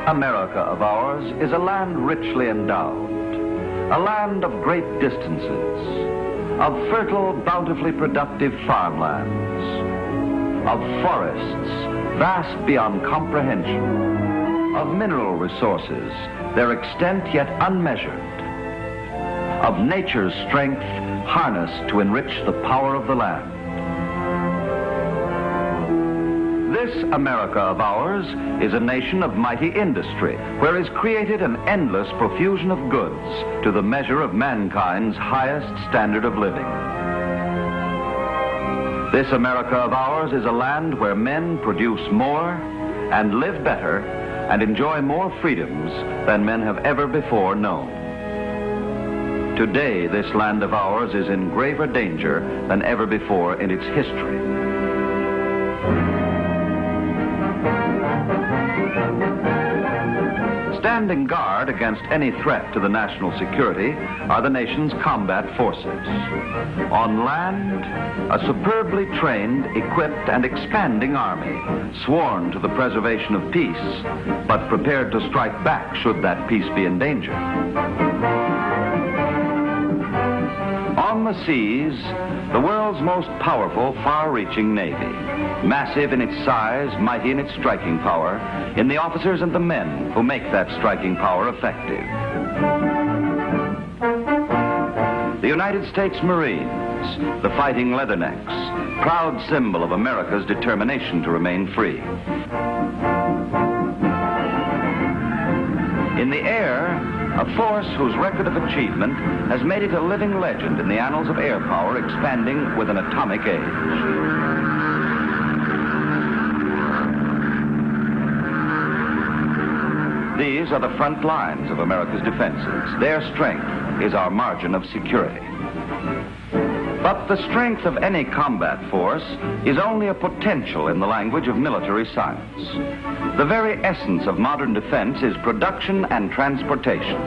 America of ours is a land richly endowed, a land of great distances, of fertile, bountifully productive farmlands, of forests vast beyond comprehension, of mineral resources, their extent yet unmeasured, of nature's strength harnessed to enrich the power of the land. This America of ours is a nation of mighty industry, where is created an endless profusion of goods to the measure of mankind's highest standard of living. This America of ours is a land where men produce more and live better and enjoy more freedoms than men have ever before known. Today, this land of ours is in graver danger than ever before in its history. Standing guard against any threat to the national security are the nation's combat forces. On land, a superbly trained, equipped, and expanding army, sworn to the preservation of peace, but prepared to strike back should that peace be in danger. On the seas, the world's most powerful, far-reaching navy, massive in its size, mighty in its striking power, in the officers and the men who make that striking power effective. The United States Marines, the Fighting Leathernecks, proud symbol of America's determination to remain free. In the air, a force whose record of achievement has made it a living legend in the annals of air power, expanding with an atomic age. These are the front lines of America's defenses. Their strength is our margin of security. But the strength of any combat force is only a potential in the language of military science. The very essence of modern defense is production and transportation.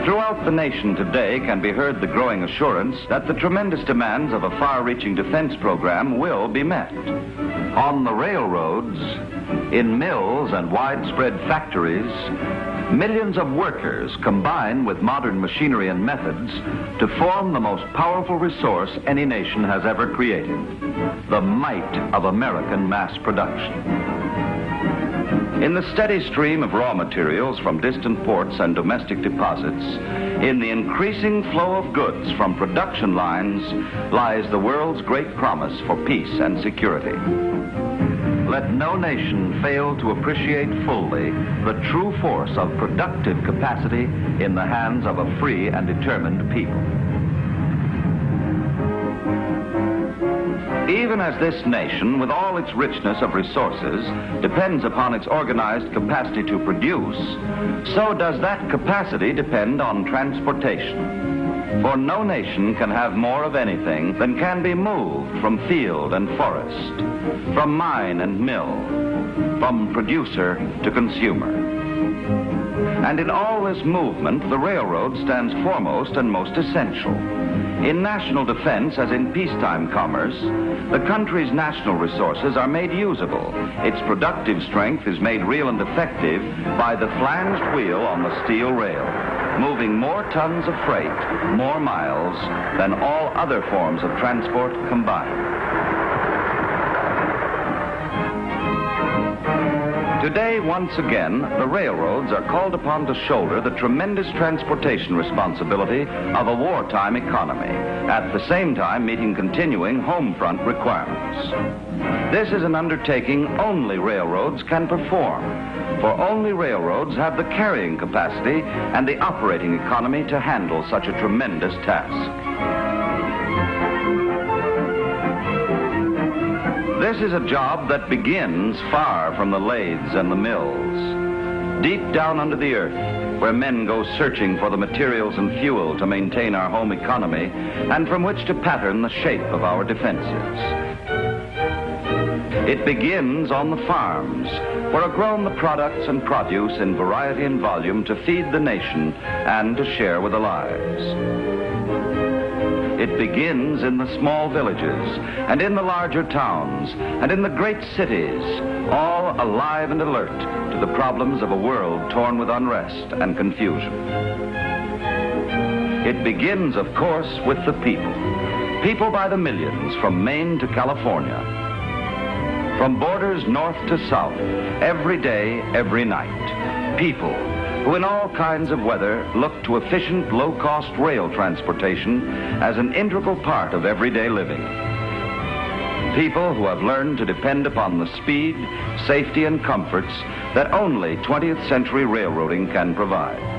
Throughout the nation today can be heard the growing assurance that the tremendous demands of a far-reaching defense program will be met. On the railroads, in mills and widespread factories, millions of workers combine with modern machinery and methods to form the most powerful resource any nation has ever created, the might of American mass production. In the steady stream of raw materials from distant ports and domestic deposits, in the increasing flow of goods from production lines, lies the world's great promise for peace and security. Let no nation fail to appreciate fully the true force of productive capacity in the hands of a free and determined people. Even as this nation, with all its richness of resources, depends upon its organized capacity to produce, so does that capacity depend on transportation. For no nation can have more of anything than can be moved from field and forest, from mine and mill, from producer to consumer. And in all this movement, the railroad stands foremost and most essential. In national defense, as in peacetime commerce, the country's national resources are made usable. Its productive strength is made real and effective by the flanged wheel on the steel rail, moving more tons of freight, more miles, than all other forms of transport combined. Today, once again, the railroads are called upon to shoulder the tremendous transportation responsibility of a wartime economy, at the same time meeting continuing home front requirements. This is an undertaking only railroads can perform, for only railroads have the carrying capacity and the operating economy to handle such a tremendous task. This is a job that begins far from the lathes and the mills, deep down under the earth, where men go searching for the materials and fuel to maintain our home economy and from which to pattern the shape of our defenses. It begins on the farms, where are grown the products and produce in variety and volume to feed the nation and to share with the lives. It begins in the small villages, and in the larger towns, and in the great cities, all alive and alert to the problems of a world torn with unrest and confusion. It begins, of course, with the people. People by the millions, from Maine to California. From borders north to south, every day, every night. People who in all kinds of weather look to efficient, low-cost rail transportation as an integral part of everyday living. People who have learned to depend upon the speed, safety, and comforts that only 20th century railroading can provide.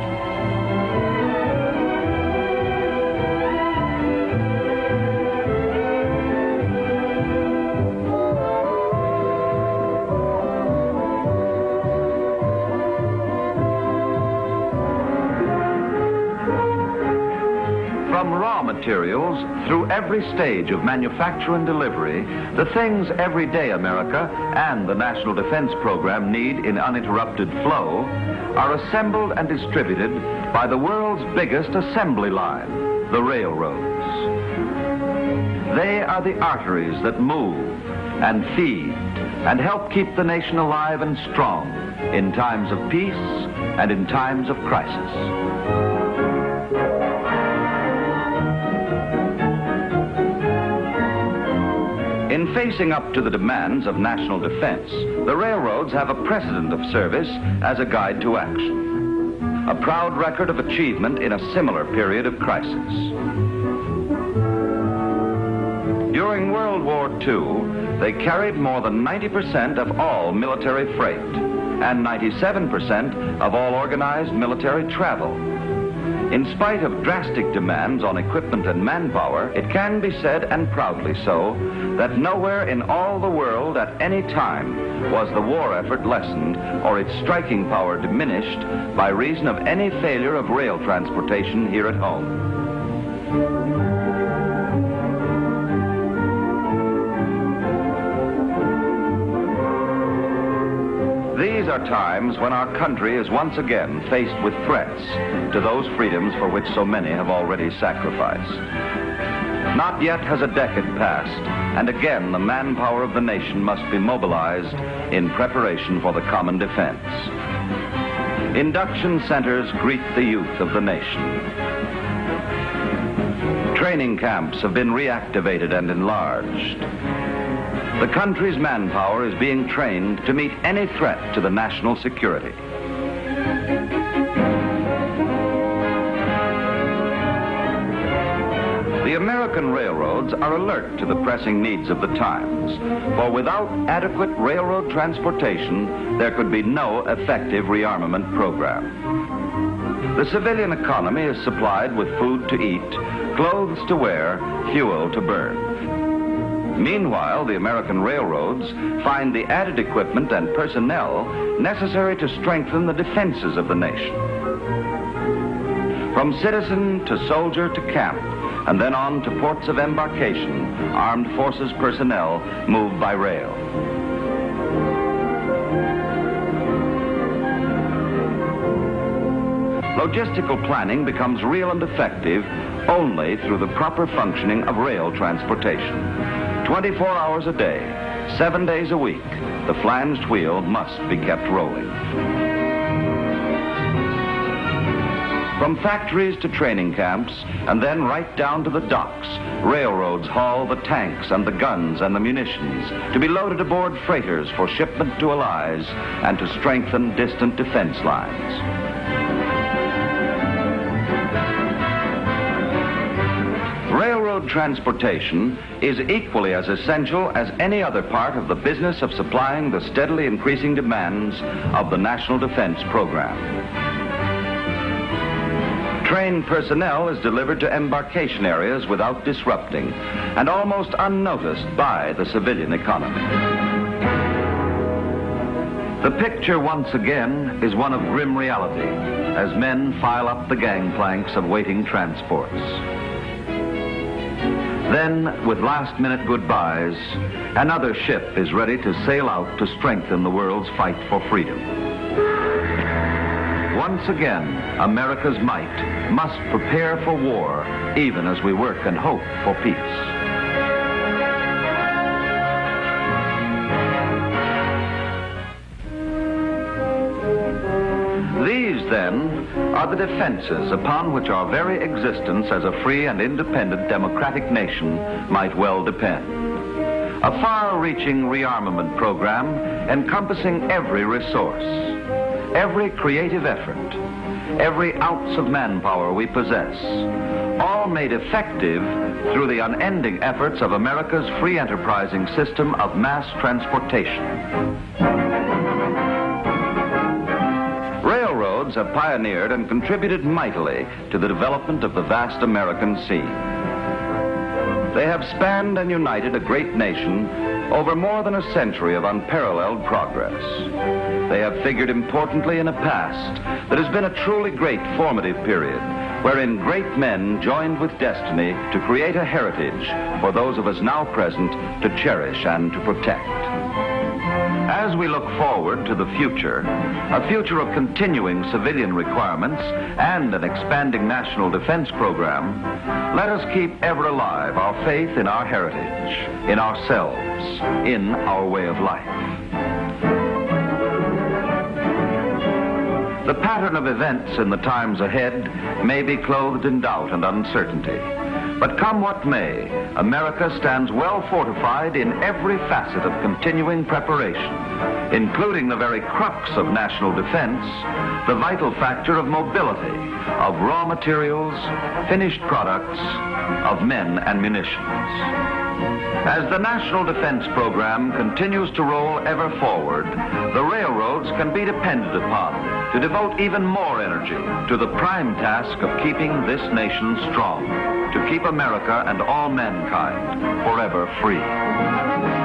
From raw materials through every stage of manufacture and delivery, the things everyday America and the National Defense Program need in uninterrupted flow are assembled and distributed by the world's biggest assembly line, the railroads. They are the arteries that move and feed and help keep the nation alive and strong in times of peace and in times of crisis. In facing up to the demands of national defense, the railroads have a precedent of service as a guide to action, a proud record of achievement in a similar period of crisis. During World War II, they carried more than 90% of all military freight and 97% of all organized military travel. In spite of drastic demands on equipment and manpower, it can be said, and proudly so, that nowhere in all the world at any time was the war effort lessened or its striking power diminished by reason of any failure of rail transportation here at home. These are times when our country is once again faced with threats to those freedoms for which so many have already sacrificed. Not yet has a decade passed, and again the manpower of the nation must be mobilized in preparation for the common defense. Induction centers greet the youth of the nation. Training camps have been reactivated and enlarged. The country's manpower is being trained to meet any threat to the national security. The American railroads are alert to the pressing needs of the times, for without adequate railroad transportation, there could be no effective rearmament program. The civilian economy is supplied with food to eat, clothes to wear, fuel to burn. Meanwhile, the American railroads find the added equipment and personnel necessary to strengthen the defenses of the nation. From citizen to soldier to camp, and then on to ports of embarkation, armed forces personnel move by rail. Logistical planning becomes real and effective only through the proper functioning of rail transportation. 24 hours a day, 7 days a week, the flanged wheel must be kept rolling. From factories to training camps, and then right down to the docks, railroads haul the tanks and the guns and the munitions to be loaded aboard freighters for shipment to Allies and to strengthen distant defense lines. Railroad transportation is equally as essential as any other part of the business of supplying the steadily increasing demands of the National Defense Program. Trained personnel is delivered to embarkation areas without disrupting and almost unnoticed by the civilian economy. The picture once again is one of grim reality as men file up the gangplanks of waiting transports. Then, with last-minute goodbyes, another ship is ready to sail out to strengthen the world's fight for freedom. Once again, America's might must prepare for war, even as we work and hope for peace. These, then, are the defenses upon which our very existence as a free and independent democratic nation might well depend. A far-reaching rearmament program encompassing every resource, every creative effort, every ounce of manpower we possess, all made effective through the unending efforts of America's free enterprising system of mass transportation. Railroads have pioneered and contributed mightily to the development of the vast American sea. They have spanned and united a great nation over more than a century of unparalleled progress. They have figured importantly in a past that has been a truly great formative period, wherein great men joined with destiny to create a heritage for those of us now present to cherish and to protect. As we look forward to the future, a future of continuing civilian requirements and an expanding national defense program, let us keep ever alive our faith in our heritage, in ourselves, in our way of life. The pattern of events in the times ahead may be clothed in doubt and uncertainty. But come what may, America stands well fortified in every facet of continuing preparation, including the very crux of national defense, the vital factor of mobility, of raw materials, finished products, of men and munitions. As the National Defense Program continues to roll ever forward, the railroads can be depended upon to devote even more energy to the prime task of keeping this nation strong, to keep America and all mankind forever free.